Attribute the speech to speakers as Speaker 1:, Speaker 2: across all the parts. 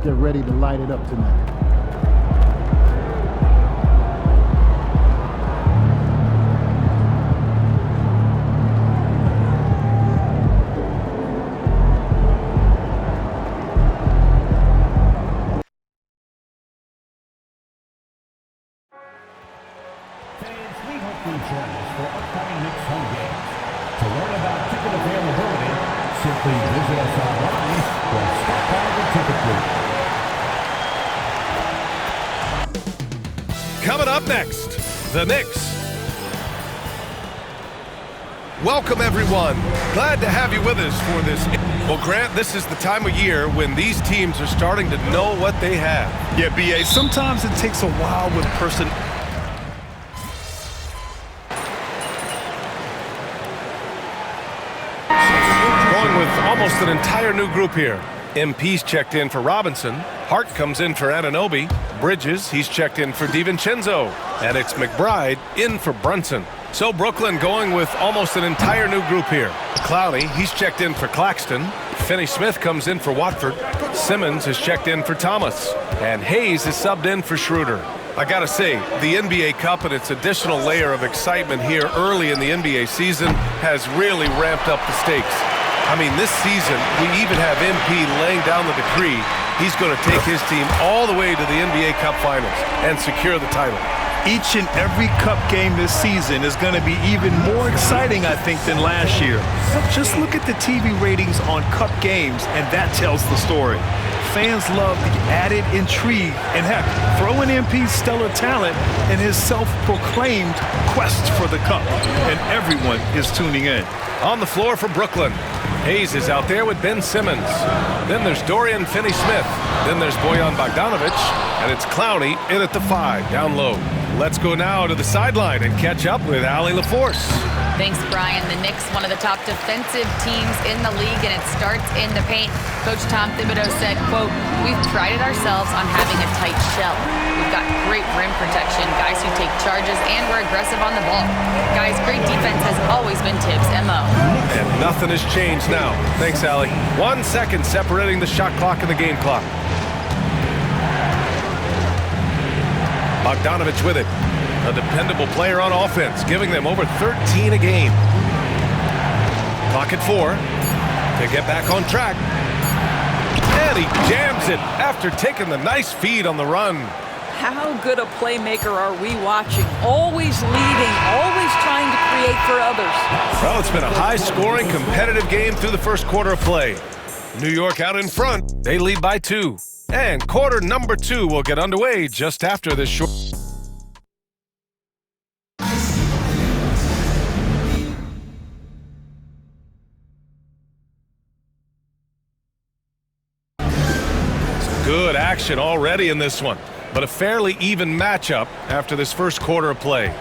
Speaker 1: they're ready to light it up tonight.
Speaker 2: Coming up next, the Knicks. Welcome, everyone. Glad to have you with us for this. Well, Grant, this is the time of year when these teams are starting to know what they have.
Speaker 3: Yeah, B.A., sometimes it takes a while with person.
Speaker 2: Going with almost an entire new group here. MP's checked in for Robinson. Hart comes in for Anunoby. Bridges, he's checked in for DiVincenzo. And it's McBride in for Brunson. So Brooklyn going with almost an entire new group here. Clowney, he's checked in for Claxton. Finney-Smith comes in for Watford. Simmons is checked in for Thomas. And Hayes is subbed in for Schroeder. I gotta say, the NBA Cup and its additional layer of excitement here early in the NBA season has really ramped up the stakes. I mean, this season, we even have MP laying down the decree. He's going to take his team all the way to the NBA Cup Finals and secure the title.
Speaker 3: Each and every Cup game this season is going to be even more exciting, I think, than last year. Just look at the TV ratings on Cup games, and that tells the story. Fans love the added intrigue, and heck, throw in MP's stellar talent and his self-proclaimed quest for the Cup, and everyone is tuning in.
Speaker 2: On the floor for Brooklyn, Hayes is out there with Ben Simmons. Then there's Dorian Finney-Smith. Then there's Bojan Bogdanovic. And it's Clowney in at the 5, down low. Let's go now to the sideline and catch up with Allie LaForce.
Speaker 4: Thanks, Brian. The Knicks, one of the top defensive teams in the league, and it starts in the paint. Coach Tom Thibodeau said, quote, "We've prided ourselves on having a tight shell. We've got great rim protection, guys who take charges, and we're aggressive on the ball. Guys, great defense has always been Tibbs' MO."
Speaker 2: And nothing has changed now. Thanks, Allie. 1 second separating the shot clock and the game clock. Bogdanovic with it. A dependable player on offense, giving them over 13 a game. Clock at 4. They get back on track. And he jams it after taking the nice feed on the run.
Speaker 5: How good a playmaker are we watching? Always leading, always trying to create for others.
Speaker 2: Well, it's been a high-scoring, competitive game through the first quarter of play. New York out in front. They lead by 2. And quarter number 2 will get underway just after this short... Good action already in this one, but a fairly even matchup after this first quarter of play.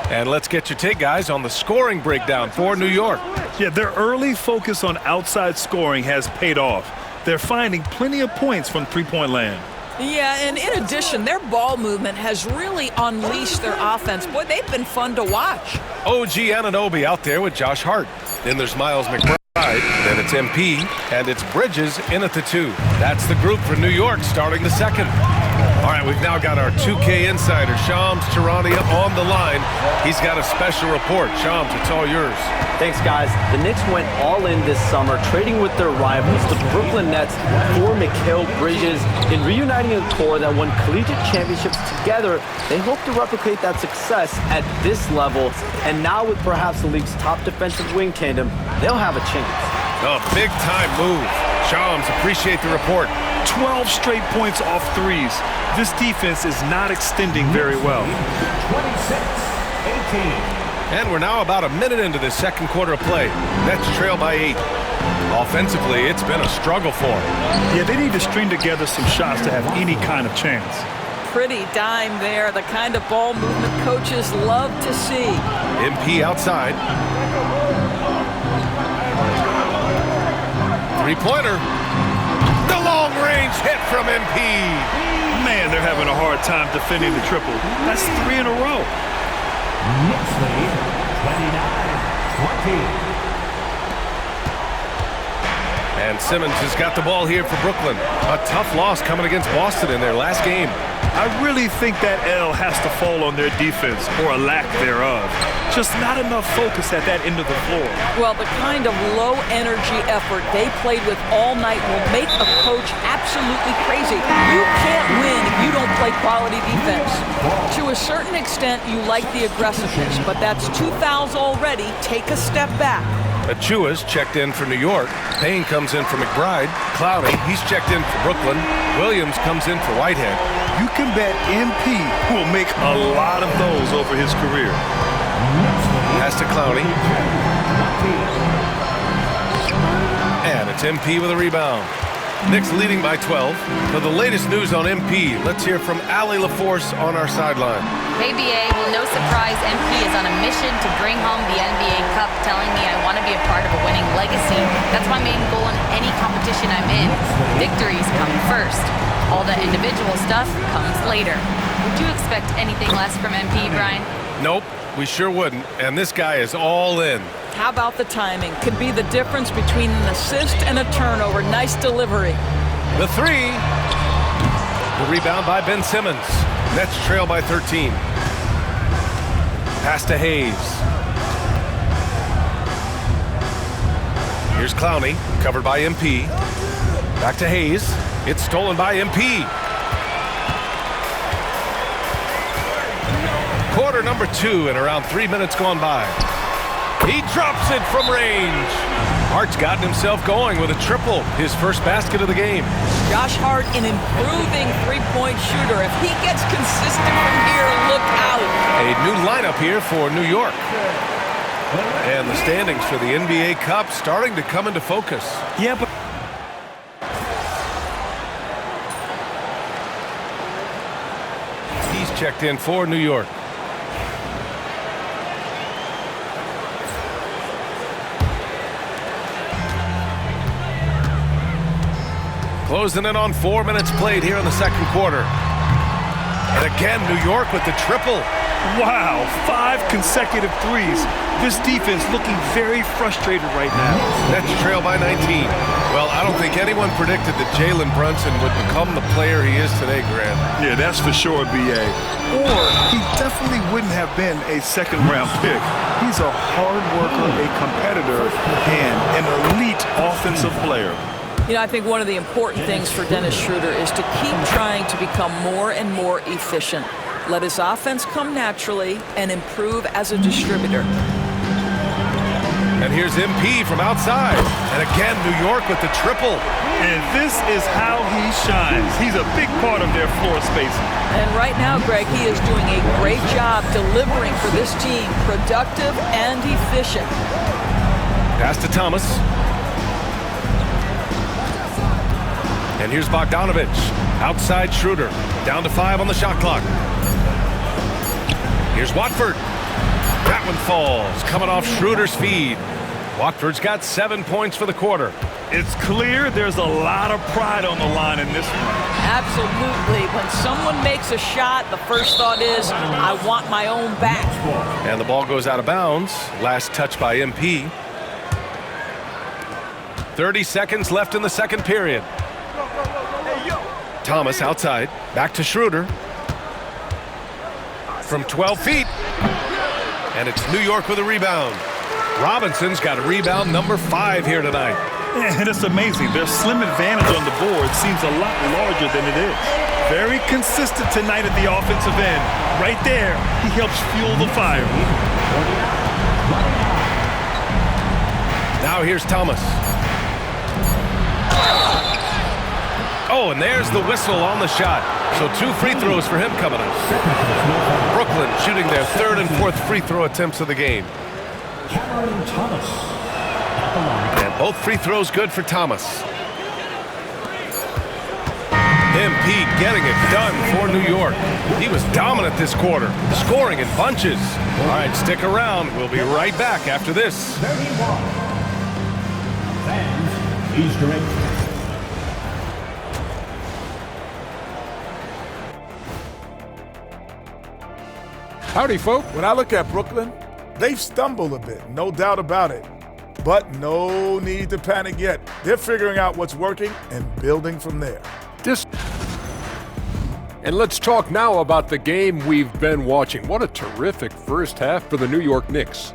Speaker 2: And let's get your take, guys, on the scoring breakdown for New York.
Speaker 3: Yeah, their early focus on outside scoring has paid off. They're finding plenty of points from three-point land.
Speaker 5: Yeah, and in addition, their ball movement has really unleashed their offense. Boy, they've been fun to watch.
Speaker 2: OG Anunoby out there with Josh Hart. Then there's Miles McBride. Then it's MP, and it's Bridges in at the 2. That's the group for New York starting the second. All right, we've now got our 2K insider, Shams Charania, on the line. He's got a special report. Shams, it's all yours.
Speaker 6: Thanks, guys. The Knicks went all in this summer, trading with their rivals, the Brooklyn Nets, for Mikal Bridges. In reuniting a core that won collegiate championships together, they hope to replicate that success at this level. And now with perhaps the league's top defensive wing tandem, they'll have a chance.
Speaker 2: A big-time move. Shams, appreciate the report.
Speaker 3: 12 straight points off threes. This defense is not extending very well.
Speaker 2: 26-18. And we're now about a minute into the second quarter of play. Nets trail by 8. Offensively, it's been a struggle for them.
Speaker 3: Yeah, they need to string together some shots to have any kind of chance.
Speaker 5: Pretty dime there, the kind of ball movement coaches love to see.
Speaker 2: MP outside. Three-pointer. The long-range hit from MP.
Speaker 3: Man, they're having a hard time defending the triple. That's 3 in a row.
Speaker 7: Knicks lead 29-20.
Speaker 2: And Simmons has got the ball here for Brooklyn. A tough loss coming against Boston in their last game.
Speaker 3: I really think that L has to fall on their defense, or a lack thereof. Just not enough focus at that end of the floor.
Speaker 5: Well, the kind of low-energy effort they played with all night will make a coach absolutely crazy. You can't win if you don't play quality defense. To a certain extent, you like the aggressiveness, but that's 2 fouls already. Take a step back.
Speaker 2: Achua's checked in for New York. Payne comes in for McBride. Clowney, he's checked in for Brooklyn. Williams comes in for Whitehead.
Speaker 3: You can bet MP will make a lot of those over his career.
Speaker 2: Pass to Clowney. And it's MP with a rebound. Knicks leading by 12. For the latest news on MP, let's hear from Allie LaForce on our sideline.
Speaker 4: Hey, BA. Well, no surprise, MP is on a mission to bring home the NBA Cup, telling me I want to be a part of a winning legacy. That's my main goal in any competition I'm in. Victories come first. All the individual stuff comes later. Would you expect anything less from MP, Brian?
Speaker 2: Nope, we sure wouldn't. And this guy is all in.
Speaker 5: How about the timing? Could be the difference between an assist and a turnover. Nice delivery.
Speaker 2: The three. The rebound by Ben Simmons. Nets trail by 13. Pass to Hayes. Here's Clowney, covered by MP. Back to Hayes. It's stolen by MP. Quarter number 2 and around 3 minutes gone by. He drops it from range. Hart's gotten himself going with a triple, his first basket of the game.
Speaker 5: Josh Hart, an improving three-point shooter. If he gets consistent from here, look out.
Speaker 2: A new lineup here for New York. And the standings for the NBA Cup starting to come into focus.
Speaker 3: Yeah, but
Speaker 2: He's checked in for New York. Closing in on 4 minutes played here in the second quarter. And again, New York with the triple.
Speaker 3: wow, 5 consecutive threes. This defense looking very frustrated right now.
Speaker 2: Nets trail by 19. Well, I don't think anyone predicted that Jalen Brunson would become the player he is today, Grant.
Speaker 3: Yeah, that's for sure, BA. Or he definitely wouldn't have been a second-round pick. He's a hard worker, a competitor, and an elite offensive player.
Speaker 5: You know, I think one of the important things for Dennis Schroeder is to keep trying to become more and more efficient. Let his offense come naturally and improve as a distributor.
Speaker 2: And here's MP from outside. And again, New York with the triple.
Speaker 3: And this is how he shines. He's a big part of their floor space.
Speaker 5: And right now, Greg, he is doing a great job delivering for this team, productive and efficient.
Speaker 2: Pass to Thomas. And here's Bogdanovich. Outside Schroeder. Down to 5 on the shot clock. Here's Watford. That one falls. Coming off Schroeder's feed. Watford's got 7 points for the quarter.
Speaker 3: It's clear there's a lot of pride on the line in this one.
Speaker 5: Absolutely. When someone makes a shot, the first thought is, I want my own back.
Speaker 2: And the ball goes out of bounds. Last touch by MP. 30 seconds left in the second period. Thomas outside. Back to Schroeder. From 12 feet. And it's New York with a rebound. Robinson's got a rebound number 5 here tonight.
Speaker 3: And it's amazing. Their slim advantage on the board seems a lot larger than it is. Very consistent tonight at the offensive end. Right there, he helps fuel the fire.
Speaker 2: Now here's Thomas. Oh, and there's the whistle on the shot. So 2 free throws for him coming up. Brooklyn shooting their 3rd and 4th free throw attempts of the game. And both free throws good for Thomas. MP getting it done for New York. He was dominant this quarter, scoring in bunches. All right, stick around. We'll be right back after this.
Speaker 8: Howdy, folk. When I look at Brooklyn, they've stumbled a bit, no doubt about it. But no need to panic yet. They're figuring out what's working and building from there.
Speaker 9: And let's talk now about the game we've been watching. What a terrific first half for the New York Knicks.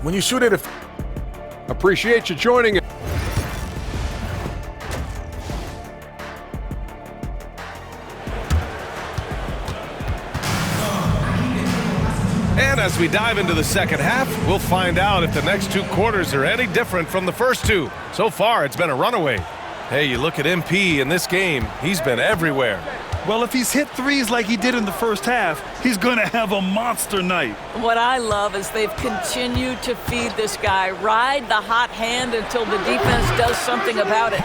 Speaker 8: When you shoot it,
Speaker 9: Appreciate you joining us.
Speaker 2: And as we dive into the second half, we'll find out if the next two quarters are any different from the first two. So far, it's been a runaway. Hey, you look at MP in this game, he's been everywhere.
Speaker 3: Well, if he's hit threes like he did in the first half, he's going to have a monster night.
Speaker 5: What I love is they've continued to feed this guy, ride the hot hand until the defense does something about it.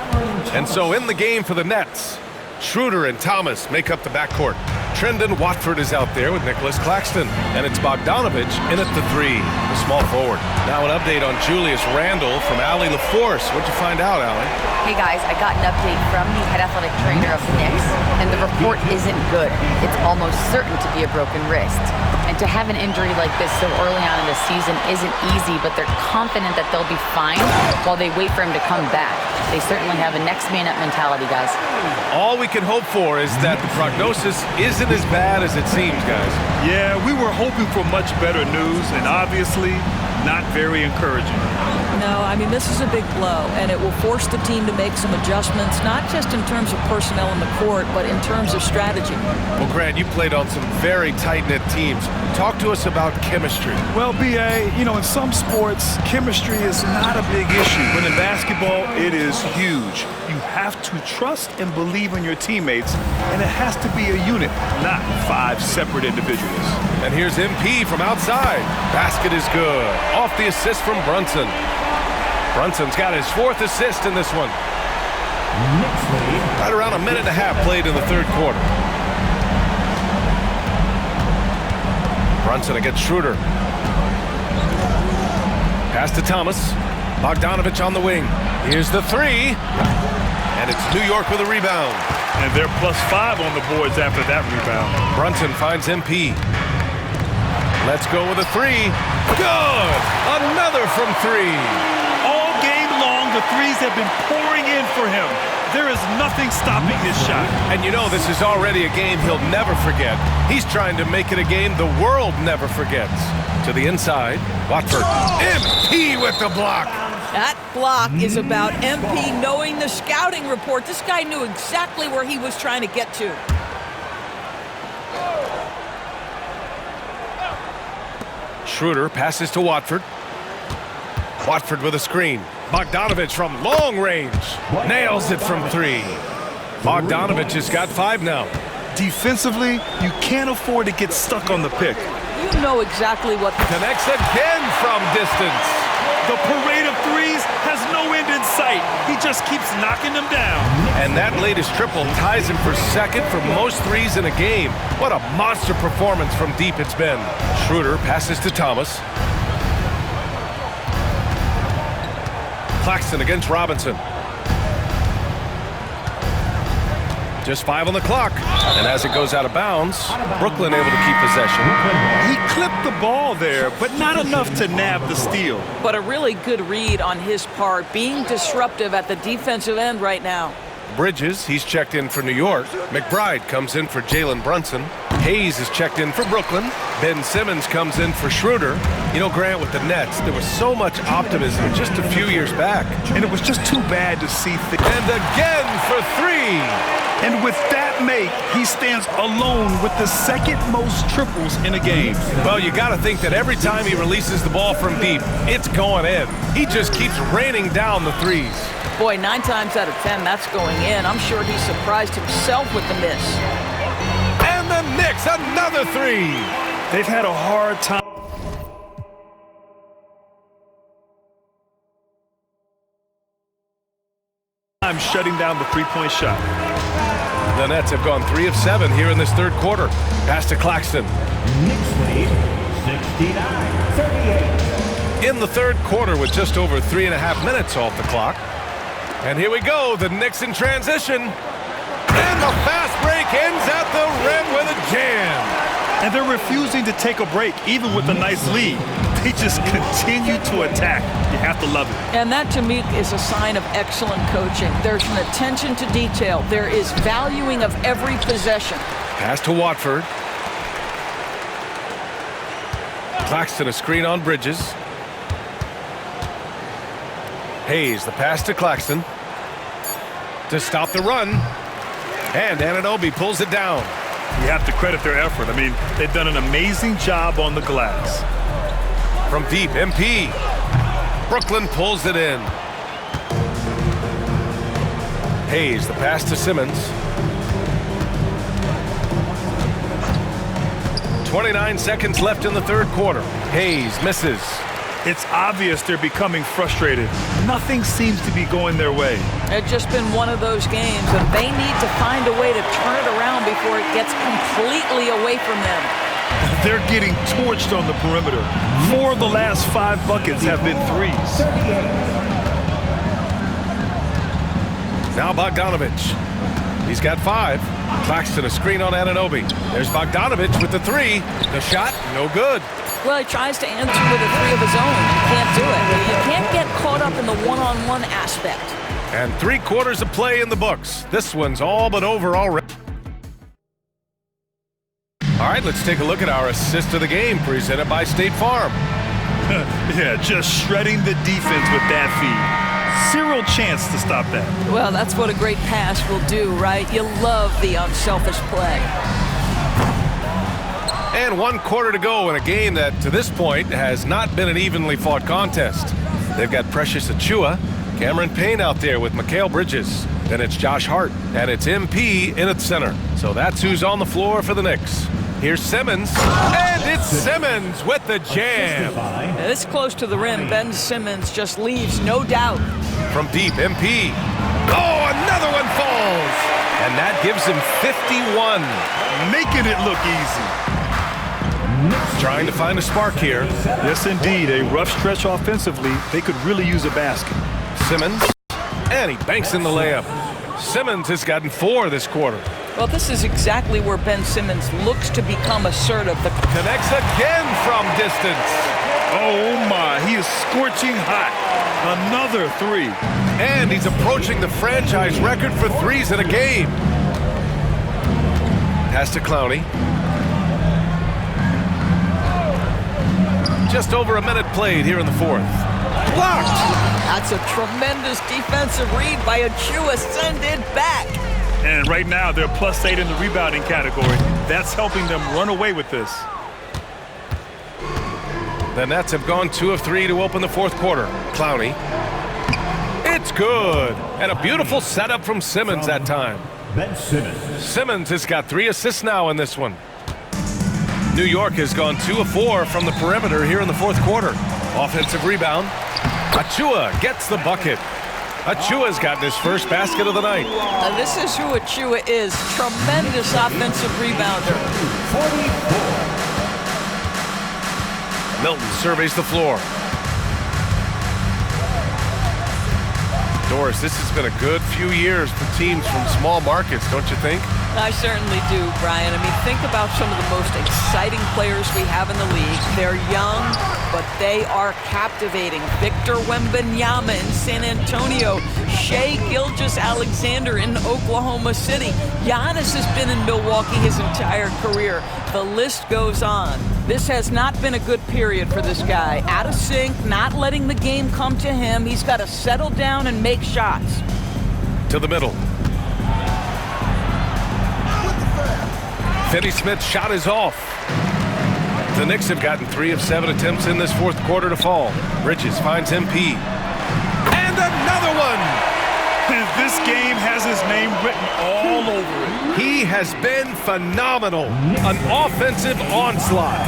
Speaker 2: And so in the game for the Nets, Schroeder and Thomas make up the backcourt. Trendon Watford is out there with Nicholas Claxton. And it's Bogdanovich in at the three, the small forward. Now an update on Julius Randle from Allie LaForce. What'd you find out, Allie?
Speaker 4: Hey guys, I got an update from the head athletic trainer of the Knicks, and the report isn't good. It's almost certain to be a broken wrist. And to have an injury like this so early on in the season isn't easy, but they're confident that they'll be fine while they wait for him to come back. They certainly have a next man up mentality, guys.
Speaker 2: All we can hope for is that the prognosis isn't as bad as it seems, guys.
Speaker 3: Yeah, we were hoping for much better news, and obviously not very encouraging.
Speaker 5: No, I mean, this is a big blow, and it will force the team to make some adjustments, not just in terms of personnel in the court, but in terms of strategy.
Speaker 2: Well, Grant, you played on some very tight-knit teams. Talk to us about chemistry.
Speaker 3: Well, B.A., you know, in some sports, chemistry is not a big issue, but in basketball, it is huge. You have to trust and believe in your teammates, and it has to be a unit, not 5 separate individuals.
Speaker 2: And here's MP from outside. Basket is good. Off the assist from Brunson. Brunson's got his 4th assist in this one. Right around a minute and a half played in the third quarter. Brunson against Schroeder. Pass to Thomas. Bogdanovich on the wing. Here's the three. And it's New York with a rebound.
Speaker 3: And they're +5 on the boards after that rebound.
Speaker 2: Brunson finds MP. Let's go with a three. Good! Another from three.
Speaker 3: All game long, the threes have been pouring in for him. There is nothing stopping this shot.
Speaker 2: And you know this is already a game he'll never forget. He's trying to make it a game the world never forgets. To the inside, Watford. MP with the block.
Speaker 5: That block is about MP knowing the scouting report. This guy knew exactly where he was trying to get to.
Speaker 2: Schroeder passes to Watford. Watford with a screen. Bogdanovich from long range. Nails it from three. Bogdanovich has got 5 now.
Speaker 3: Defensively, you can't afford to get stuck on the pick.
Speaker 5: You know exactly what...
Speaker 2: Connects again from distance.
Speaker 3: The parade of threes has no end in sight. He just keeps knocking them down.
Speaker 2: And that latest triple ties him for second for most threes in a game. What a monster performance from deep it's been. Schroeder passes to Thomas. Claxton against Robinson. Just 5 on the clock. And as it goes out of bounds, Brooklyn able to keep possession.
Speaker 3: He clipped the ball there, but not enough to nab the steal.
Speaker 5: But a really good read on his part, being disruptive at the defensive end right now.
Speaker 2: Bridges, he's checked in for New York. McBride comes in for Jalen Brunson. Hayes is checked in for Brooklyn. Ben Simmons comes in for Schroeder. You know, Grant, with the Nets, there was so much optimism just a few years back.
Speaker 3: And it was just too bad to see things.
Speaker 2: And again for 3.
Speaker 3: And with that make, he stands alone with the second most triples in a game.
Speaker 2: Well, you got to think that every time he releases the ball from deep, it's going in. He just keeps raining down the threes.
Speaker 5: Boy, 9 times out of 10, that's going in. I'm sure he surprised himself with the miss.
Speaker 2: And the Knicks, another 3.
Speaker 3: They've had a hard time. I'm shutting down the three-point shot.
Speaker 2: The Nets have gone 3 of 7 here in this third quarter. Pass to Claxton.
Speaker 7: Knicks lead 69-38.
Speaker 2: In the third quarter with just over 3.5 minutes off the clock. And here we go, the Knicks in transition. And the fast break ends at the rim with a jam.
Speaker 3: And they're refusing to take a break, even with a nice lead. They just continue to attack. You have to love it.
Speaker 5: And that, to me, is a sign of excellent coaching. There's an attention to detail. There is valuing of every possession.
Speaker 2: Pass to Watford. Claxton a screen on Bridges. Hayes, the pass to Claxton. To stop the run. And Anunoby pulls it down.
Speaker 3: You have to credit their effort. I mean, they've done an amazing job on the glass.
Speaker 2: From deep, MP. Brooklyn pulls it in. Hayes, the pass to Simmons. 29 seconds left in the third quarter. Hayes misses.
Speaker 3: It's obvious they're becoming frustrated. Nothing seems to be going their way.
Speaker 5: It's just been one of those games, and they need to find a way to turn it around before it gets completely away from them.
Speaker 3: They're getting torched on the perimeter. 4 of the last 5 buckets have been threes.
Speaker 2: Now Bogdanovich. He's got 5. Claxton a screen on Anunoby. There's Bogdanovich with the 3. The shot, no good.
Speaker 5: Well, he tries to answer with a 3 of his own. He can't do it. You can't get caught up in the one-on-one aspect.
Speaker 2: And 3 quarters of play in the books. This one's all but over already. All right, let's take a look at our assist of the game presented by State Farm.
Speaker 3: Yeah, just shredding the defense with that feed. 0 chance to stop that.
Speaker 5: Well, that's what a great pass will do, right? You love the unselfish play.
Speaker 2: And 1 quarter to go in a game that, to this point, has not been an evenly fought contest. They've got Precious Achiuwa, Cameron Payne out there with Mikal Bridges. Then it's Josh Hart, and it's MP in at center. So that's who's on the floor for the Knicks. Here's Simmons, and it's Simmons with the jam.
Speaker 5: This close to the rim, Ben Simmons just leaves no doubt.
Speaker 2: From deep, MP. Oh, another one falls. And that gives him 51.
Speaker 3: Making it look easy.
Speaker 2: Trying to find a spark here.
Speaker 3: Yes, indeed. A rough stretch offensively. They could really use a basket.
Speaker 2: Simmons, and he banks in the layup. Simmons has gotten 4 this quarter.
Speaker 5: Well, this is exactly where Ben Simmons looks to become assertive.
Speaker 2: Connects again from distance.
Speaker 3: Oh, my. He is scorching hot. Another 3.
Speaker 2: And he's approaching the franchise record for 3s in a game. Pass to Clowney. Just over a minute played here in the 4th. Blocked!
Speaker 5: That's a tremendous defensive read by Achiuwa. Send it back.
Speaker 3: And right now, they're +8 in the rebounding category. That's helping them run away with this.
Speaker 2: The Nets have gone 2 of 3 to open the 4th quarter. Clowney. It's good. And a beautiful setup from Simmons that time.
Speaker 7: Ben Simmons.
Speaker 2: Simmons has got 3 assists now in this one. New York has gone 2 of 4 from the perimeter here in the 4th quarter. Offensive rebound. Achiuwa gets the bucket. Achiuwa's gotten his first basket of the night.
Speaker 5: This is who Achiuwa is. Tremendous offensive rebounder.
Speaker 7: 44.
Speaker 2: Milton surveys the floor. Doris, this has been a good few years for teams from small markets, don't you think?
Speaker 5: I certainly do, Brian. I mean, think about some of the most exciting players we have in the league. They're young, but they are captivating. Victor Wembanyama in San Antonio. Shai Gilgeous-Alexander in Oklahoma City. Giannis has been in Milwaukee his entire career. The list goes on. This has not been a good period for this guy. Out of sync, not letting the game come to him. He's got to settle down and make shots.
Speaker 2: To the middle. Finney-Smith's shot is off. The Knicks have gotten 3 of 7 attempts in this 4th quarter to fall. Bridges finds MP. And another one!
Speaker 3: This game has his name written all over it.
Speaker 2: He has been phenomenal. An offensive onslaught.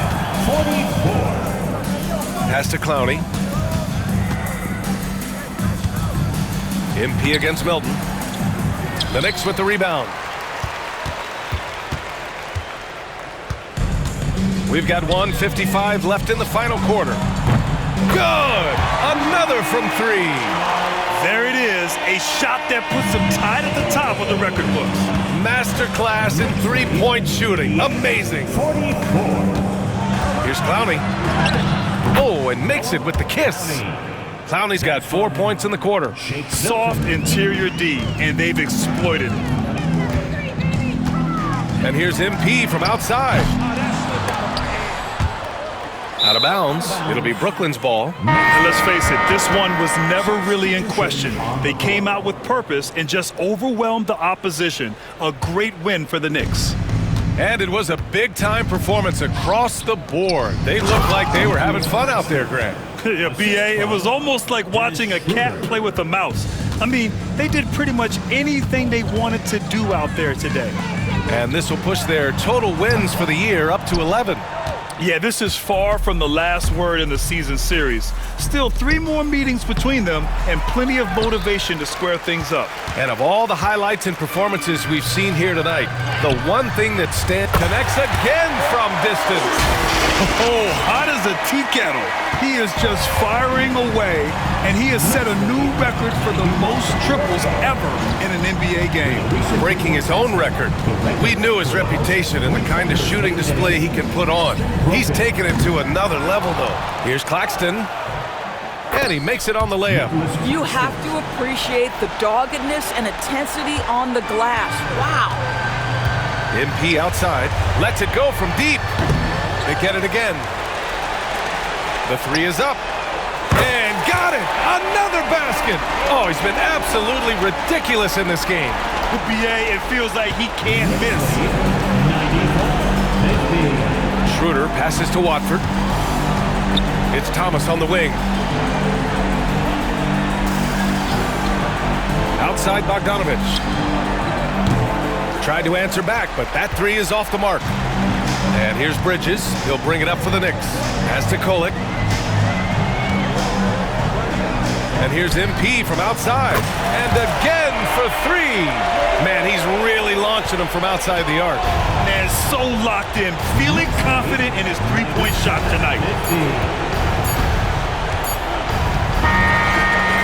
Speaker 7: 44.
Speaker 2: Pass to Clowney. MP against Milton. The Knicks with the rebound. We've got 1:55 left in the final quarter. Good! Another from 3.
Speaker 3: There it is, a shot that puts them tied at the top of the record books.
Speaker 2: Masterclass in 3-point shooting. Amazing.
Speaker 7: 44.
Speaker 2: Here's Clowney. Oh, and makes it with the kiss. Clowney's got 4 points in the quarter.
Speaker 3: Soft interior D, and they've exploited it.
Speaker 2: And here's MP from outside. Out of bounds. It'll be Brooklyn's ball.
Speaker 3: And let's face it, this one was never really in question. They came out with purpose and just overwhelmed the opposition. A great win for the Knicks.
Speaker 2: And it was a big-time performance across the board. They looked like they were having fun out there, Grant.
Speaker 3: Yeah, B.A., it was almost like watching a cat play with a mouse. I mean, they did pretty much anything they wanted to do out there today.
Speaker 2: And this will push their total wins for the year up to 11.
Speaker 3: Yeah, this is far from the last word in the season series. Still 3 more meetings between them and plenty of motivation to square things up.
Speaker 2: And of all the highlights and performances we've seen here tonight, the one thing that connects again from distance.
Speaker 3: Oh, hot as a tea kettle. He is just firing away, and he has set a new record for the most triples ever in an NBA game.
Speaker 2: Breaking his own record. We knew his reputation and the kind of shooting display he can put on. He's taken it to another level, though. Here's Claxton. And he makes it on the layup.
Speaker 5: You have to appreciate the doggedness and intensity on the glass. Wow.
Speaker 2: MP outside. Lets it go from deep. They get it again. The 3 is up. And got it! Another basket! Oh, he's been absolutely ridiculous in this game.
Speaker 3: The BA, it feels like he can't miss.
Speaker 2: Schroeder passes to Watford. It's Thomas on the wing. Outside Bogdanovich. Tried to answer back, but that 3 is off the mark. And here's Bridges. He'll bring it up for the Knicks. Pass to Kolek. And here's MP from outside. And again for 3. Man, he's really launching them from outside the arc.
Speaker 3: Man, so locked in, feeling confident in his 3-point shot tonight.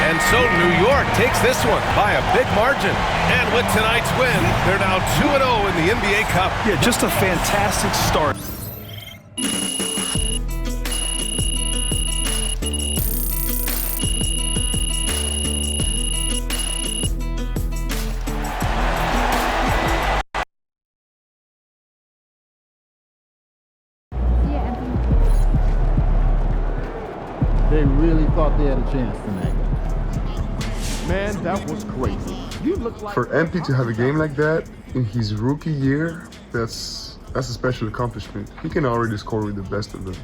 Speaker 2: And so New York takes this one by a big margin. And with tonight's win, they're now 2-0 in the NBA Cup.
Speaker 3: Yeah, just a fantastic start.
Speaker 1: They really thought they had a chance tonight. Man, that was crazy. You look like
Speaker 10: For MP to have a game like that in his rookie year, that's a special accomplishment. He can already score with the best of them.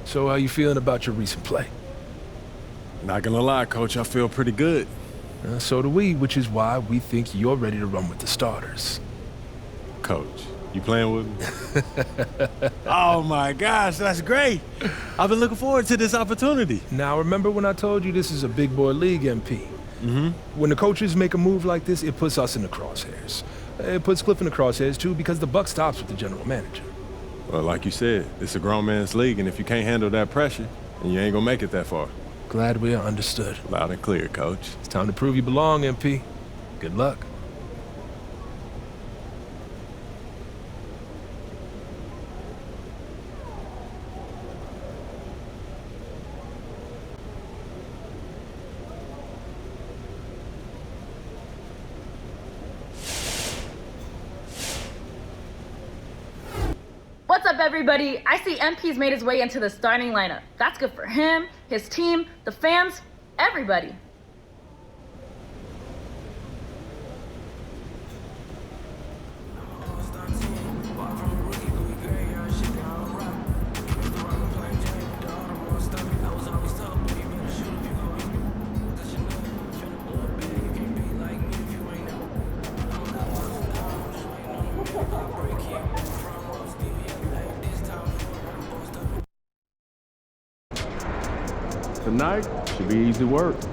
Speaker 11: So how you feeling about your recent play?
Speaker 12: Not gonna lie, Coach, I feel pretty good.
Speaker 11: So do we, which is why we think you're ready to run with the starters.
Speaker 12: Coach, you playing with me? Oh my gosh, that's great. I've been looking forward to this opportunity.
Speaker 11: Now remember when I told you this is a big boy league, MP?
Speaker 12: Mm-hmm.
Speaker 11: When the coaches make a move like this, it puts us in the crosshairs. It puts Cliff in the crosshairs too, because the buck stops with the general manager.
Speaker 12: Well, like you said, it's a grown man's league, and if you can't handle that pressure, then you ain't gonna make it that far.
Speaker 11: Glad we are understood.
Speaker 12: Loud and clear, Coach.
Speaker 11: It's time to prove you belong, MP. Good luck.
Speaker 13: What's up, everybody? I see MP's made his way into the starting lineup. That's good for him, his team, the fans, everybody.
Speaker 14: Tonight should be easy work.
Speaker 15: Good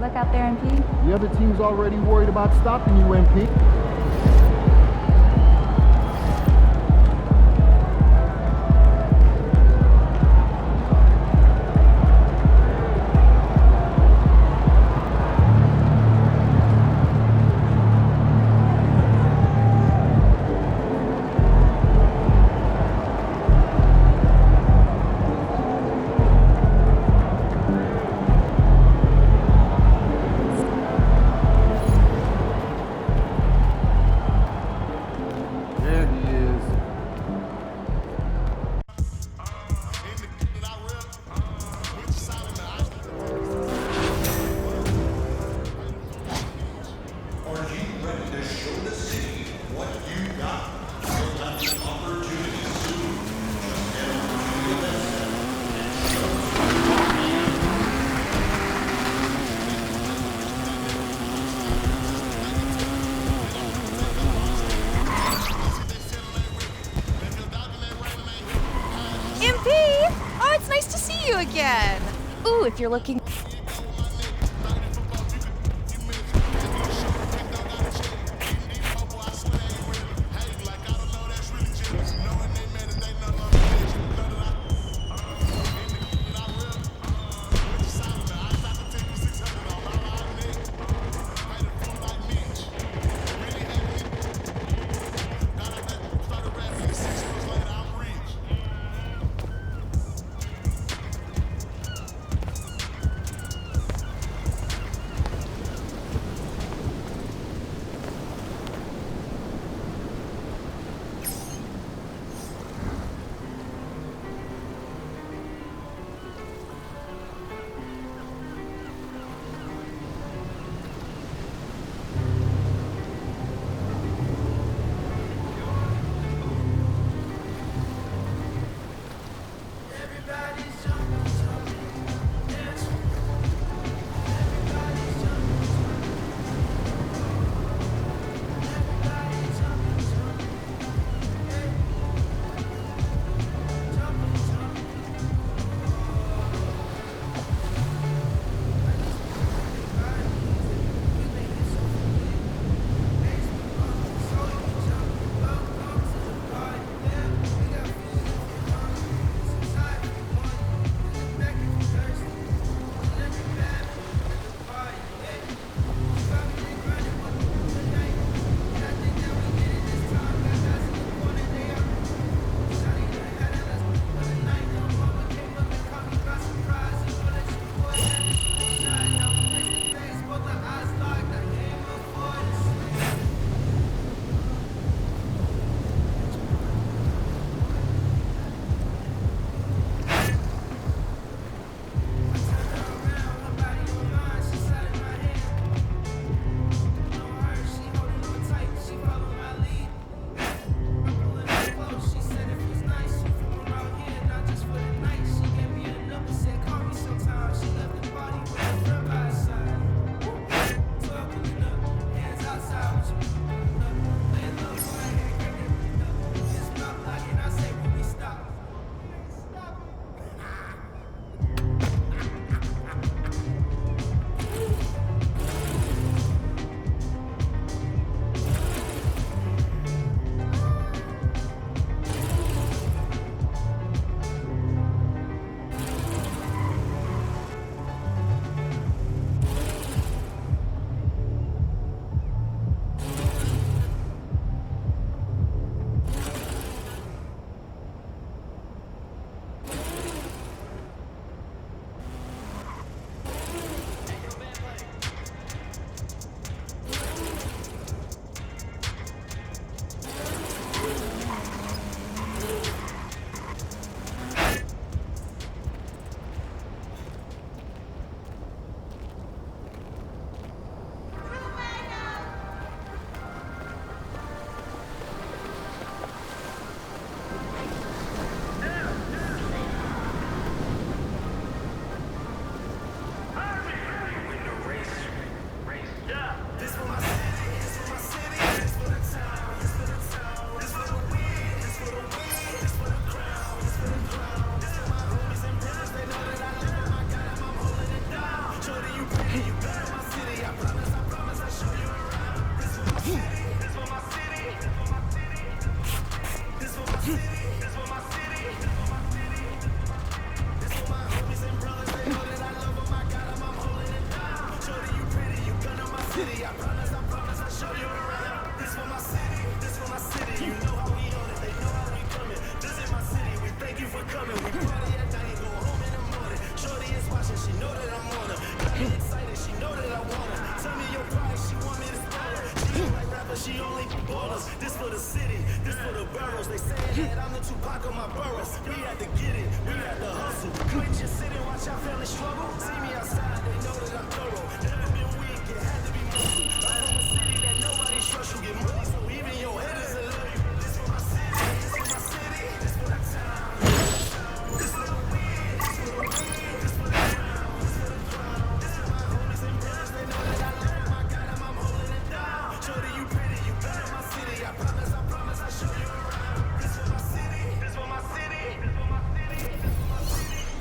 Speaker 15: luck out there, MP.
Speaker 1: The other team's already worried about stopping you, MP.
Speaker 16: again. Ooh, if you're looking.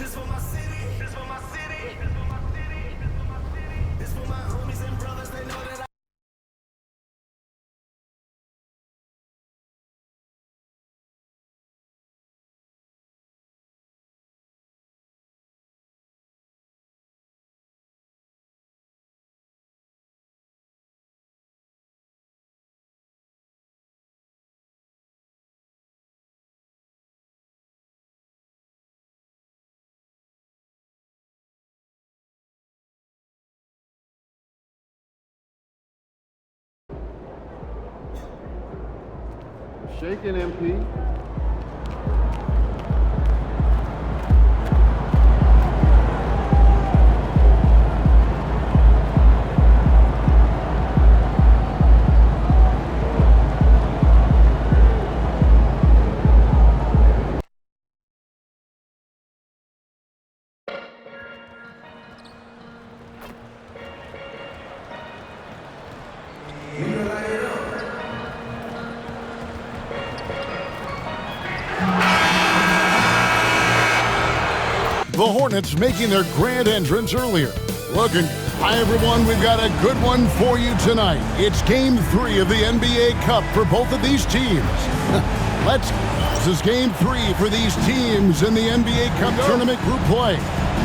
Speaker 17: This for my city.
Speaker 1: Shaking, MP.
Speaker 17: The Hornets making their grand entrance earlier. Hi everyone, we've got a good one for you tonight. It's Game 3 of the NBA Cup for both of these teams. This is Game 3 for these teams in the NBA Cup tournament group play.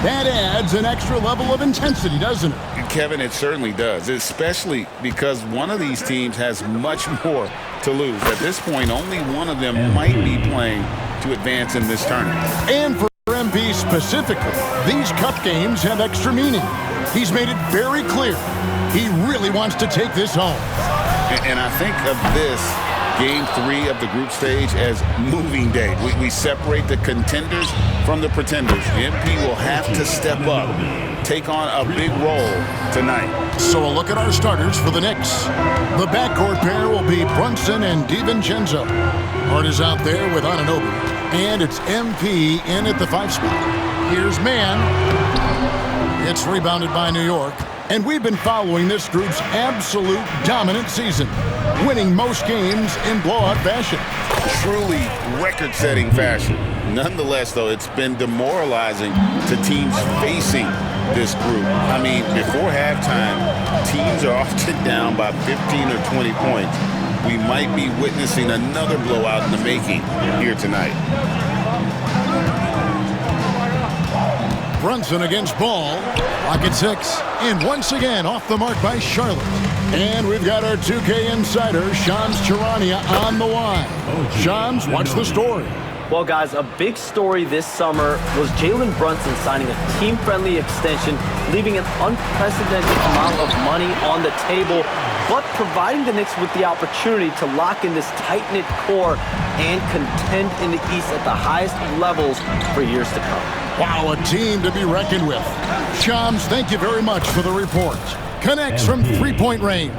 Speaker 17: That adds an extra level of intensity, doesn't it?
Speaker 18: Kevin, it certainly does, especially because one of these teams has much more to lose. At this point, only one of them might be playing to advance in this tournament.
Speaker 17: And for MP specifically, these cup games have extra meaning. He's made it very clear he really wants to take this home.
Speaker 18: And I think of this Game 3 of the group stage as moving day. We separate the contenders from the pretenders. MP will have to step up, take on a big role tonight.
Speaker 17: So a look at our starters for the Knicks. The backcourt pair will be Brunson and DiVincenzo. Hart is out there with Anunoby. And it's MP in at the 5 spot. Here's Mann. It's rebounded by New York. And we've been following this group's absolute dominant season, winning most games in blowout fashion.
Speaker 18: Truly record-setting fashion. Nonetheless, though, it's been demoralizing to teams facing this group. I mean, before halftime, teams are often down by 15 or 20 points. We might be witnessing another blowout in the making here tonight.
Speaker 17: Brunson against Ball. Pocket 6. And once again, off the mark by Charlotte. And we've got our 2K insider, Shams Charania, on the line. Shams, what's the story?
Speaker 6: Well, guys, a big story this summer was Jalen Brunson signing a team-friendly extension, leaving an unprecedented amount of money on the table, but providing the Knicks with the opportunity to lock in this tight-knit core and contend in the East at the highest levels for years to come.
Speaker 17: Wow, a team to be reckoned with. Shams, thank you very much for the report. Connects from three-point range.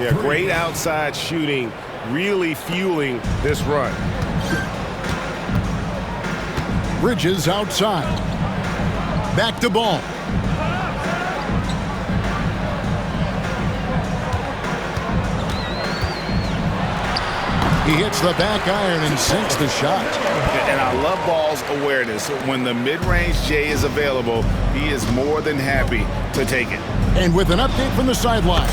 Speaker 2: Yeah, great outside shooting, really fueling this run.
Speaker 17: Bridges outside. Back to Ball. He hits the back iron and sinks the shot.
Speaker 18: And I love Ball's awareness. When the mid-range J is available, he is more than happy to take it.
Speaker 17: And with an update from the sideline,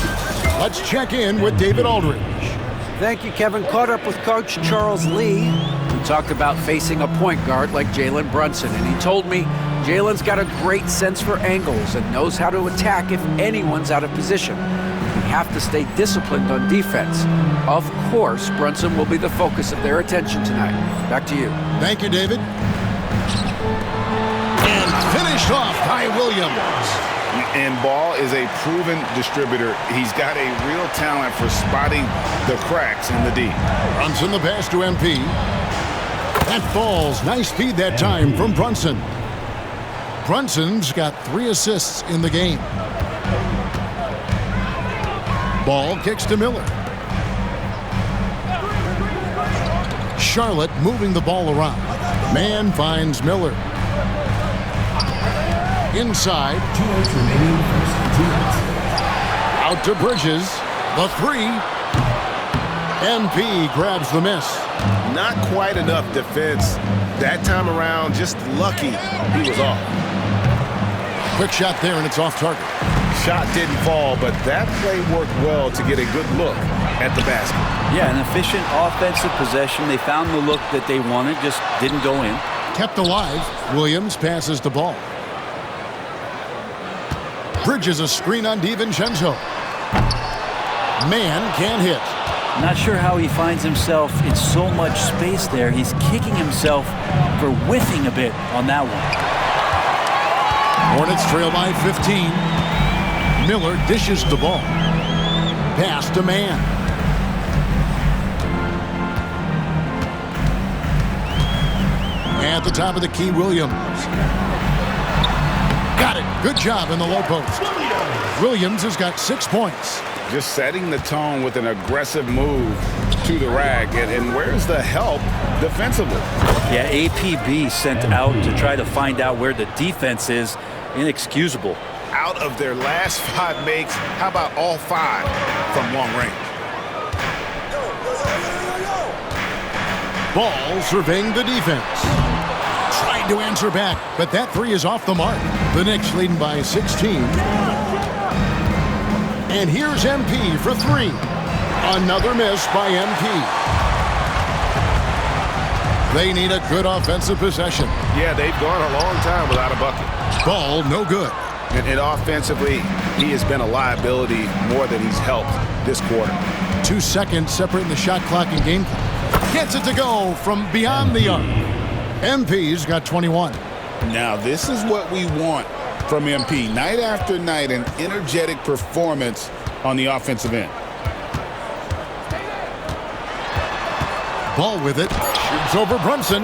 Speaker 17: let's check in with David Aldridge.
Speaker 19: Thank you, Kevin. Caught up with Coach Charles Lee. We talked about facing a point guard like Jalen Brunson, and he told me Jalen's got a great sense for angles and knows how to attack if anyone's out of position. We have to stay disciplined on defense. Of course, Brunson will be the focus of their attention tonight. Back to you.
Speaker 17: Thank you, David. And finished off by Williams.
Speaker 18: And Ball is a proven distributor. He's got a real talent for spotting the cracks in the D.
Speaker 17: Brunson the pass to MP. That falls. Nice feed that time from Brunson. Brunson's got 3 assists in the game. Ball kicks to Miller. Charlotte moving the ball around. Mann finds Miller. Inside. Out to Bridges. The 3. MP grabs the miss.
Speaker 2: Not quite enough defense. That time around, just lucky he was off.
Speaker 17: Quick shot there, and it's off target.
Speaker 2: Shot didn't fall, but that play worked well to get a good look at the basket.
Speaker 20: Yeah, an efficient offensive possession. They found the look that they wanted, just didn't go in.
Speaker 17: Kept alive. Williams passes the ball. Bridges a screen on DiVincenzo. Mann can't hit.
Speaker 20: Not sure how he finds himself in so much space there. He's kicking himself for whiffing a bit on that one.
Speaker 17: Hornets trail by 15. Miller dishes the ball. Pass to Mann. At the top of the key, Williams. Got it. Good job in the low post. Williams has got 6 points.
Speaker 18: Just setting the tone with an aggressive move to the rag. And where's the help defensively?
Speaker 20: Yeah, APB sent out to try to find out where the defense is. Inexcusable.
Speaker 18: Out of their last 5 makes, how about all 5 from long range?
Speaker 17: Ball surveying the defense. Trying to answer back, but that 3 is off the mark. The Knicks leading by 16. And here's MP for 3. Another miss by MP. They need a good offensive possession.
Speaker 2: Yeah, they've gone a long time without a bucket.
Speaker 17: Ball no good.
Speaker 18: And offensively, he has been a liability more than he's helped this quarter.
Speaker 17: 2 seconds separating the shot clock and game clock. Gets it to go from beyond the arc. MP's got 21.
Speaker 18: Now, this is what we want from MP. Night after night, an energetic performance on the offensive end.
Speaker 17: Ball with it. Shoots over Brunson.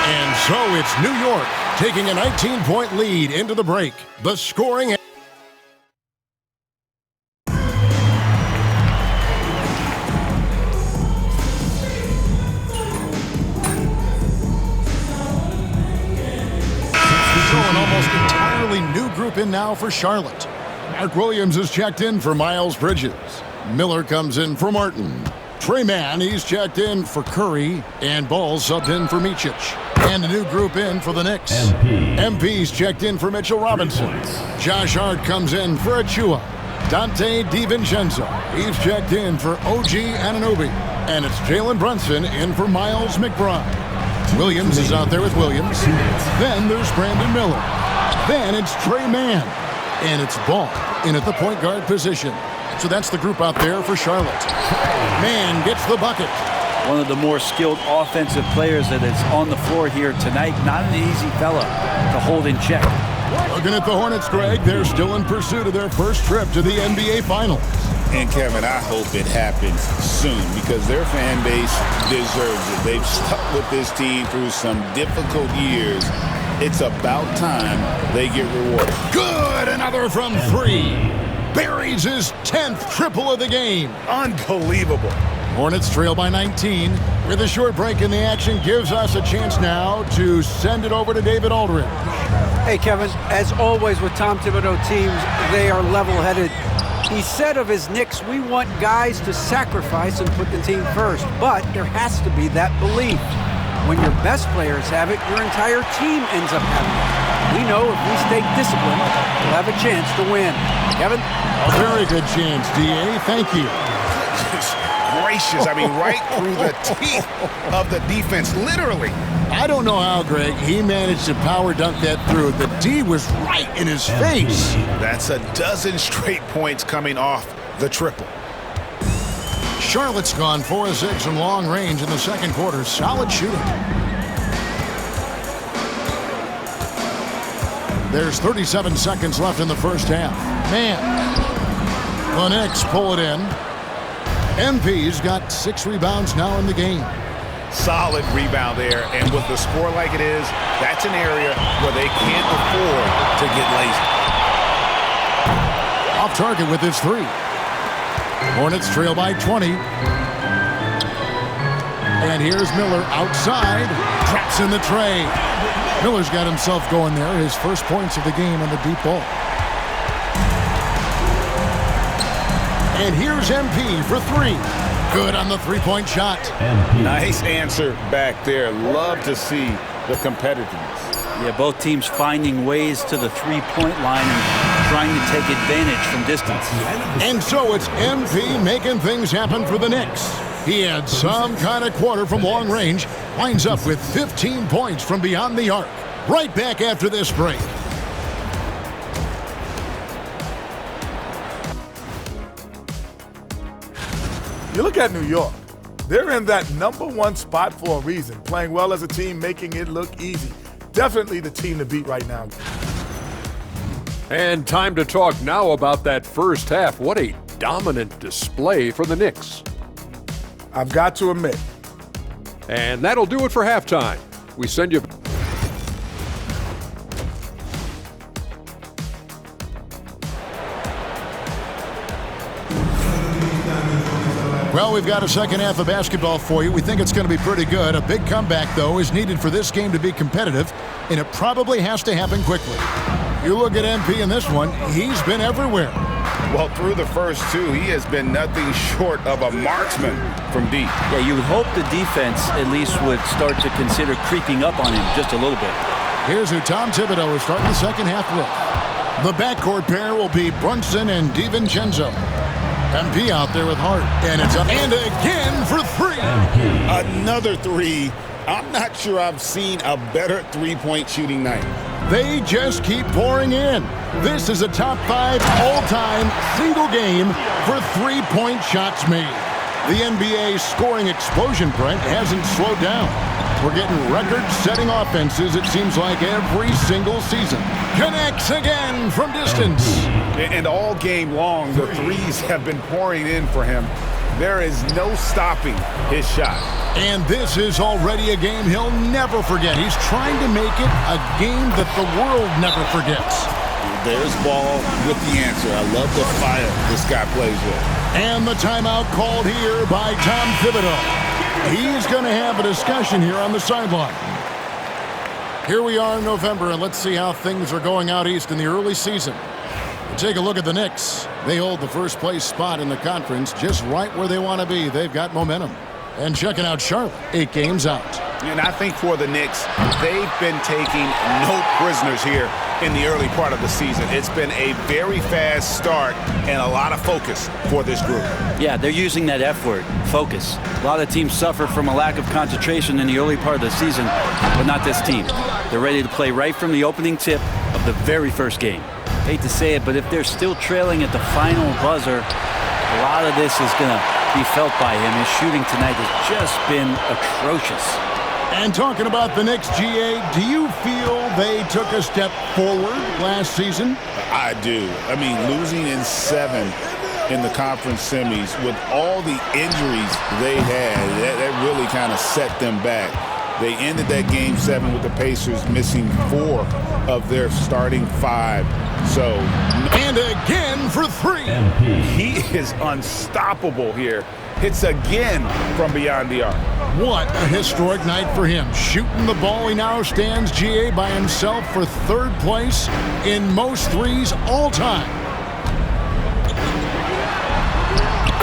Speaker 17: And so it's New York taking a 19-point lead into the break. The scoring... An almost entirely new group in now for Charlotte. Mark Williams is checked in for Miles Bridges. Miller comes in for Martin. Trey Mann, he's checked in for Curry. And Ball subbed in for Micic. And a new group in for the Knicks. MP's checked in for Mitchell Robinson. Josh Hart comes in for Achua. Dante DiVincenzo, he's checked in for OG Anunoby. And it's Jalen Brunson in for Miles McBride. Williams is out there with Williams. Then there's Brandon Miller. Then it's Trey Mann. And it's Ball in at the point guard position. So that's the group out there for Charlotte. Mann gets the bucket.
Speaker 20: One of the more skilled offensive players that is on the floor here tonight. Not an easy fella to hold in check.
Speaker 17: Looking at the Hornets, Greg, they're still in pursuit of their first trip to the NBA Finals.
Speaker 18: And Kevin, I hope it happens soon because their fan base deserves it. They've stuck with this team through some difficult years. It's about time they get rewarded.
Speaker 17: Good, another from 3. Buries his 10th triple of the game.
Speaker 18: Unbelievable.
Speaker 17: Hornets trail by 19. With a short break in the action, gives us a chance now to send it over to David Aldridge.
Speaker 19: Hey, Kevin, as always with Tom Thibodeau teams, they are level-headed. He said of his Knicks, we want guys to sacrifice and put the team first, but there has to be that belief. When your best players have it, your entire team ends up having it. We know if we stay disciplined, we'll have a chance to win. Kevin?
Speaker 17: A very good chance, D.A. Thank you.
Speaker 18: Gracious. I mean, right through the teeth of the defense, literally.
Speaker 17: I don't know how, Greg. He managed to power dunk that through. The D was right in his face.
Speaker 18: That's a dozen straight points coming off the triple.
Speaker 17: Charlotte's gone 4 of 6 from long range in the second quarter. Solid shooting. There's 37 seconds left in the first half. Man, the Knicks pull it in. MP's got 6 rebounds now in the game.
Speaker 18: Solid rebound there, and with the score like it is, that's an area where they can't afford to get lazy.
Speaker 17: Off target with his 3. Hornets trail by 20. And here's Miller outside. Traps in the tray. Miller's got himself going there. His first points of the game on the deep ball. And here's MP for 3. Good on the three-point shot.
Speaker 18: Nice answer back there. Love to see the competitiveness.
Speaker 20: Yeah, both teams finding ways to the three-point line and trying to take advantage from distance.
Speaker 17: And so it's MP making things happen for the Knicks. He had some kind of quarter from long range. Winds up with 15 points from beyond the arc. Right back after this break.
Speaker 8: You look at New York. They're in that #1 spot for a reason. Playing well as a team, making it look easy. Definitely the team to beat right now.
Speaker 9: And time to talk now about that first half. What a dominant display for the Knicks.
Speaker 8: I've got to admit,
Speaker 9: And that'll do it for halftime. We send you...
Speaker 17: Well, we've got a second half of basketball for you. We think it's going to be pretty good. A big comeback, though, is needed for this game to be competitive, and it probably has to happen quickly. You look at MP in this one, he's been everywhere.
Speaker 18: Well, through the first two, he has been nothing short of a marksman from deep.
Speaker 20: Yeah, you would hope the defense at least would start to consider creeping up on him just a little bit.
Speaker 17: Here's who Tom Thibodeau is starting the second half with. The backcourt pair will be Brunson and DiVincenzo. MP out there with Hart, and it's up and again for three.
Speaker 18: Another three. I'm not sure I've seen a better three-point shooting night.
Speaker 17: They just keep pouring in. This is a top 5 all-time single game for three-point shots made. The NBA scoring explosion, Brent, hasn't slowed down. We're getting record-setting offenses, it seems like, every single season. Connects again from distance.
Speaker 18: And all game long, the threes have been pouring in for him. There is no stopping his shot.
Speaker 17: And this is already a game he'll never forget. He's trying to make it a game that the world never forgets.
Speaker 18: There's Ball with the answer. I love the fire this guy plays with.
Speaker 17: And the timeout called here by Tom Thibodeau. He's going to have a discussion here on the sideline. Here we are in November, and let's see how things are going out east in the early season. Take a look at the Knicks. They hold the first place spot in the conference, just right where they want to be. They've got momentum. And checking out Charlotte, 8 games out.
Speaker 18: And I think for the Knicks, they've been taking no prisoners here in the early part of the season. It's been a very fast start and a lot of focus for this group.
Speaker 20: Yeah, they're using that F word, focus. A lot of teams suffer from a lack of concentration in the early part of the season, but not this team. They're ready to play right from the opening tip of the very first game. Hate to say it, but if they're still trailing at the final buzzer, a lot of this is going to be felt by him. His shooting tonight has just been atrocious.
Speaker 17: And talking about the Knicks, GA, do you feel they took a step forward last season?
Speaker 18: I do. I mean, losing in 7 in the conference semis with all the injuries they had, that really kind of set them back. They ended that game 7 with the Pacers missing 4 of their starting 5. So,
Speaker 17: and again for 3.
Speaker 18: He is unstoppable here. Hits again from beyond the arc.
Speaker 17: What a historic night for him. Shooting the ball, he now stands, GA, by himself for 3rd place in most threes all time.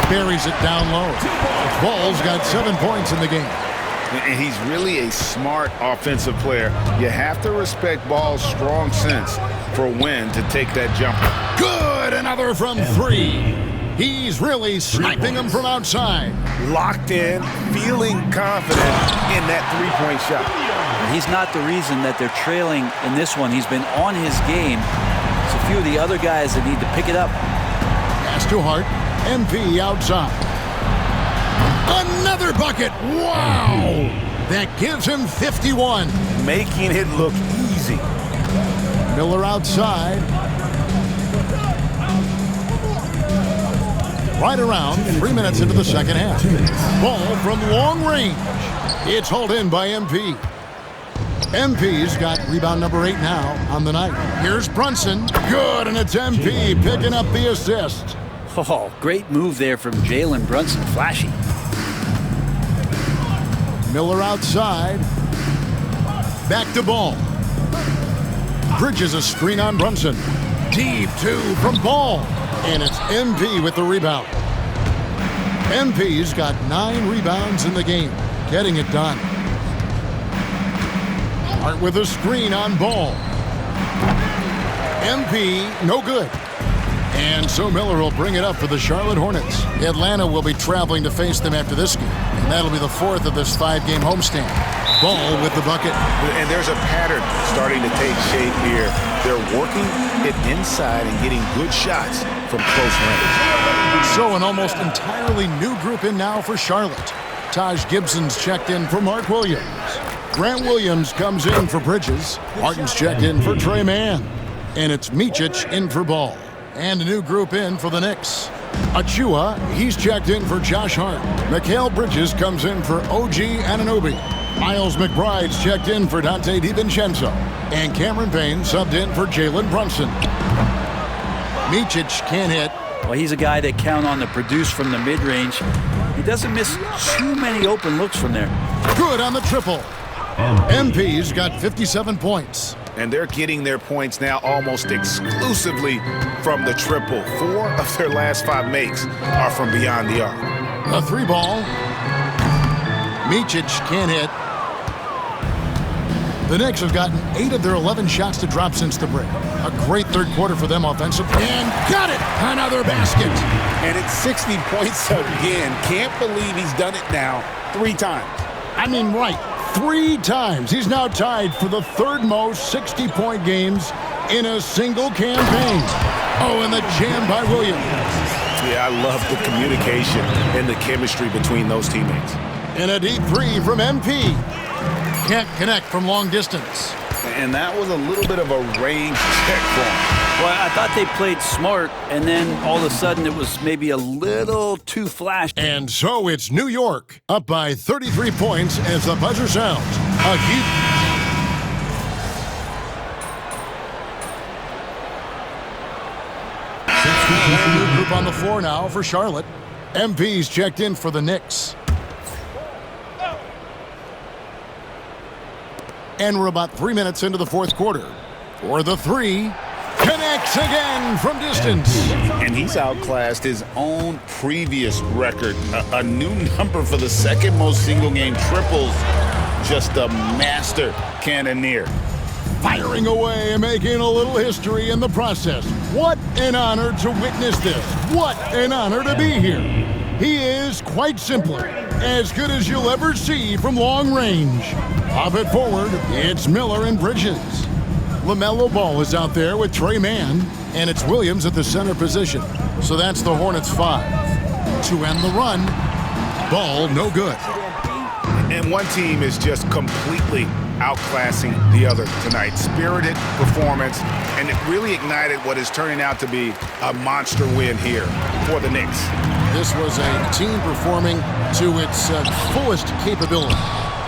Speaker 17: Buries it down low. Ball's got 7 points in the game.
Speaker 18: And he's really a smart offensive player. You have to respect Ball's strong sense for when to take that jumper.
Speaker 17: Good, another from 3. He's really sniping them from outside.
Speaker 18: Locked in, feeling confident in that three-point shot.
Speaker 20: He's not the reason that they're trailing in this one. He's been on his game. It's a few of the other guys that need to pick it up.
Speaker 17: Pass to Hart. MP outside. Another bucket. Wow. That gives him 51.
Speaker 18: Making it look easy.
Speaker 17: Miller outside. Right around 3 minutes into the second half. Ball from long range. It's hauled in by MP. MP's got rebound number 8 now on the night. Here's Brunson. Good, and it's MP picking up the assist.
Speaker 20: Oh, great move there from Jalen Brunson. Flashy.
Speaker 17: Miller outside. Back to Ball. Bridges a screen on Brunson. Deep 2 from Ball. And it's MP with the rebound. MP's got 9 rebounds in the game, getting it done. Hart with a screen on Ball. MP, no good. And so Miller will bring it up for the Charlotte Hornets. Atlanta will be traveling to face them after this game, and that'll be the 4th of this 5-game homestand. Ball with the bucket.
Speaker 18: And there's a pattern starting to take shape here. They're working it inside and getting good shots from close range.
Speaker 17: So an almost entirely new group in now for Charlotte. Taj Gibson's checked in for Mark Williams. Grant Williams comes in for Bridges. Martin's checked in for Trey Mann. And it's Micic in for Ball. And a new group in for the Knicks. Achua, he's checked in for Josh Hart. Mikal Bridges comes in for OG Anunoby. Miles McBride's checked in for Dante DiVincenzo. And Cameron Payne subbed in for Jalen Brunson. Micic can't hit.
Speaker 20: Well, he's a guy that count on to produce from the mid-range. He doesn't miss too many open looks from there.
Speaker 17: Good on the triple. MP's got 57 points.
Speaker 18: And they're getting their points now almost exclusively from the triple. 4 of their last 5 makes are from beyond the arc.
Speaker 17: A 3-ball. Micic can't hit. The Knicks have gotten 8 of their 11 shots to drop since the break. A great third quarter for them offensively. And got it! Another basket.
Speaker 18: And it's 60 points again. Can't believe he's done it now 3 times.
Speaker 17: I mean, right. 3 times. He's now tied for the 3rd most 60-point games in a single campaign. Oh, and the jam by Williams.
Speaker 18: Yeah, I love the communication and the chemistry between those teammates.
Speaker 17: And a deep 3 from MP. Can't connect from long distance.
Speaker 18: And that was a little bit of a range check for him.
Speaker 20: Well, I thought they played smart, and then all of a sudden it was maybe a little too flash.
Speaker 17: And so it's New York up by 33 points as the buzzer sounds. A huge... New group on the floor now for Charlotte. MP's checked in for the Knicks. And we're about 3 minutes into the 4th quarter. For the 3, connects again from distance.
Speaker 18: And he's outclassed his own previous record. A new number for the 2nd most single-game triples. Just a master cannoneer.
Speaker 17: Firing away and making a little history in the process. What an honor to witness this. What an honor to be here. He is, quite simply, as good as you'll ever see from long range. Pop it forward, it's Miller and Bridges. LaMelo Ball is out there with Trey Mann, and it's Williams at the center position. So that's the Hornets 5. To end the run, Ball no good.
Speaker 18: And one team is just completely outclassing the other tonight. Spirited performance, and it really ignited what is turning out to be a monster win here for the Knicks.
Speaker 17: This was a team performing to its fullest capability.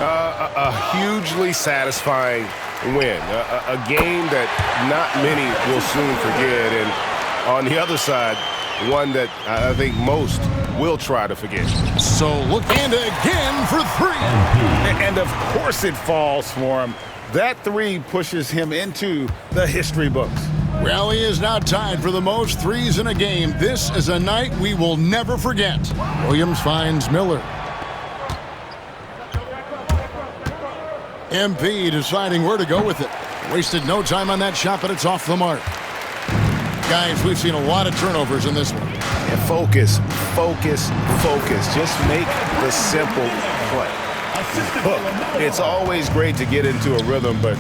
Speaker 2: A hugely satisfying win. A game that not many will soon forget. And on the other side, one that I think most will try to forget.
Speaker 17: So look, and again for 3.
Speaker 18: And of course it falls for him. That 3 pushes him into the history books.
Speaker 17: Well, he is now tied for the most 3s in a game. This is a night we will never forget. Williams finds Miller. MP deciding where to go with it. Wasted no time on that shot, but it's off the mark. Guys, we've seen a lot of turnovers in this one.
Speaker 18: And focus. Just make the simple play. Look, it's always great to get into a rhythm, but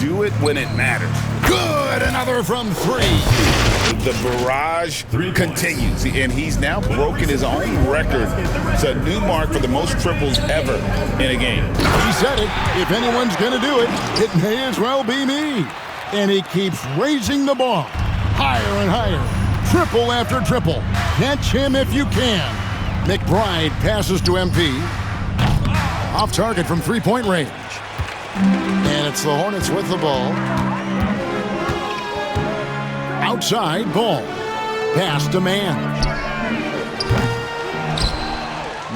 Speaker 18: do it when it matters.
Speaker 17: Good, another from 3.
Speaker 18: The barrage continues, and he's now broken his own record. It's a new mark for the most triples ever in a game.
Speaker 17: He said it. If anyone's going to do it, it may as well be me. And he keeps raising the ball. Higher and higher. Triple after triple. Catch him if you can. McBride passes to MP. Off target from 3-point range. And it's the Hornets with the ball. Outside Ball. Pass to Mann.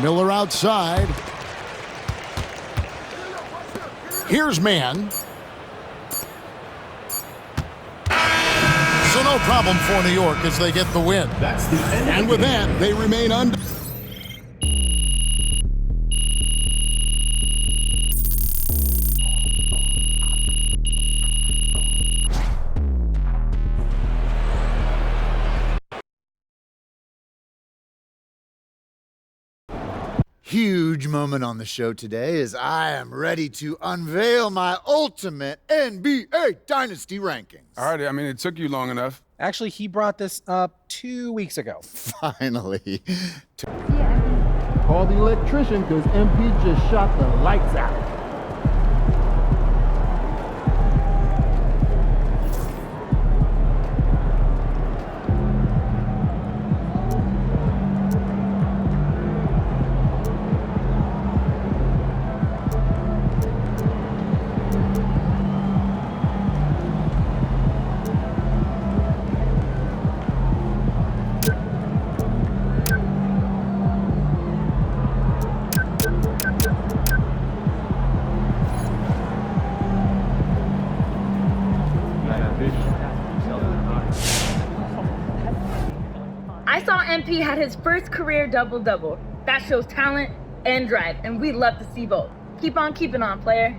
Speaker 17: Miller outside. Here's Mann. So no problem for New York as they get the win. And with that, they remain undefeated.
Speaker 21: Huge moment on the show today as I am ready to unveil my ultimate NBA Dynasty rankings.
Speaker 22: All right, I mean, it took you long enough.
Speaker 23: Actually, he brought this up 2 weeks ago.
Speaker 21: Finally.
Speaker 1: Call the electrician because MP just shot the lights out.
Speaker 13: I saw MP had his first career double-double. That shows talent and drive, and we'd love to see both. Keep on keeping on, player.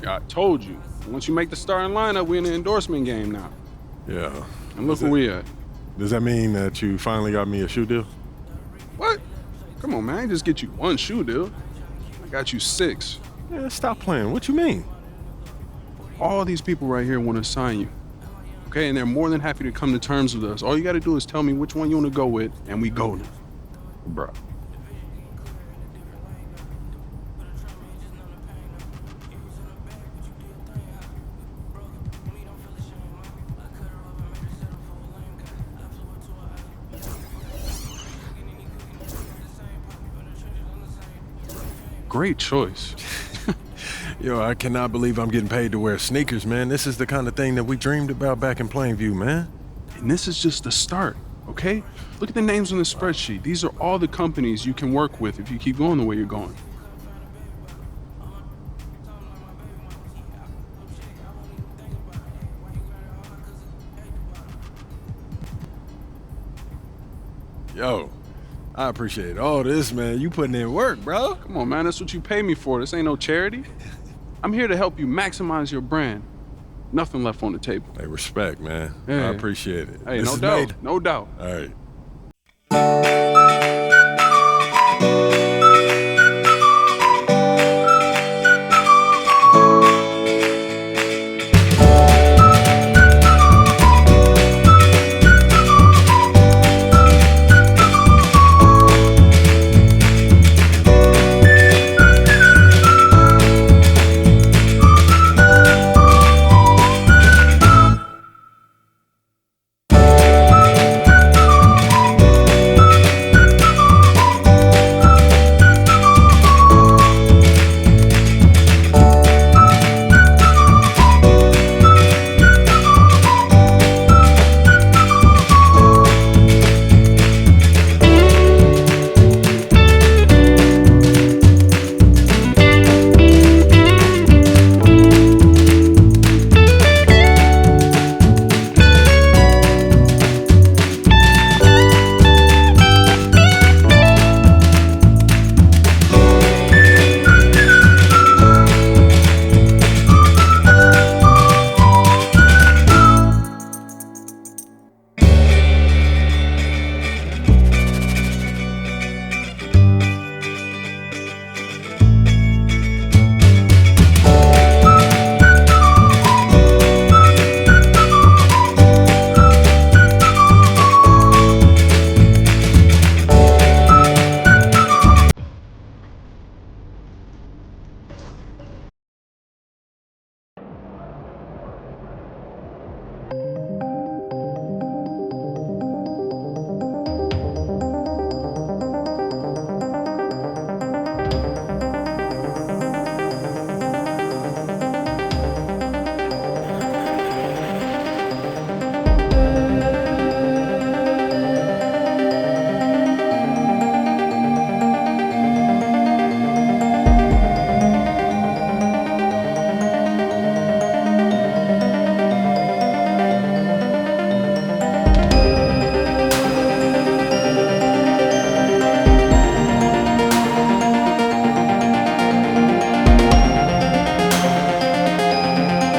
Speaker 22: I told you. Once you make the starting lineup, we're in the endorsement game now.
Speaker 4: Yeah.
Speaker 22: And look where we at.
Speaker 4: Does that mean that you finally got me a shoe deal?
Speaker 22: What? Come on, man. I ain't just get you one shoe deal. I got you 6.
Speaker 4: Yeah, stop playing. What you mean?
Speaker 22: All these people right here want to sign you. Okay, and they're more than happy to come to terms with us. All you got to do is tell me which one you want to go with, and we golden. Bruh. Great choice.
Speaker 4: Yo, I cannot believe I'm getting paid to wear sneakers, man. This is the kind of thing that we dreamed about back in Plainview, man.
Speaker 22: And this is just the start, okay? Look at the names on the spreadsheet. These are all the companies you can work with if you keep going the way you're going.
Speaker 4: Yo, I appreciate all this, man. You putting in work, bro.
Speaker 22: Come on, man. That's what you pay me for. This ain't no charity. I'm here to help you maximize your brand. Nothing left on the table.
Speaker 4: Hey, respect, man.
Speaker 22: Hey.
Speaker 4: I appreciate it.
Speaker 22: Hey,
Speaker 4: This
Speaker 22: no
Speaker 4: is
Speaker 22: doubt.
Speaker 4: made.
Speaker 22: No doubt.
Speaker 4: All right.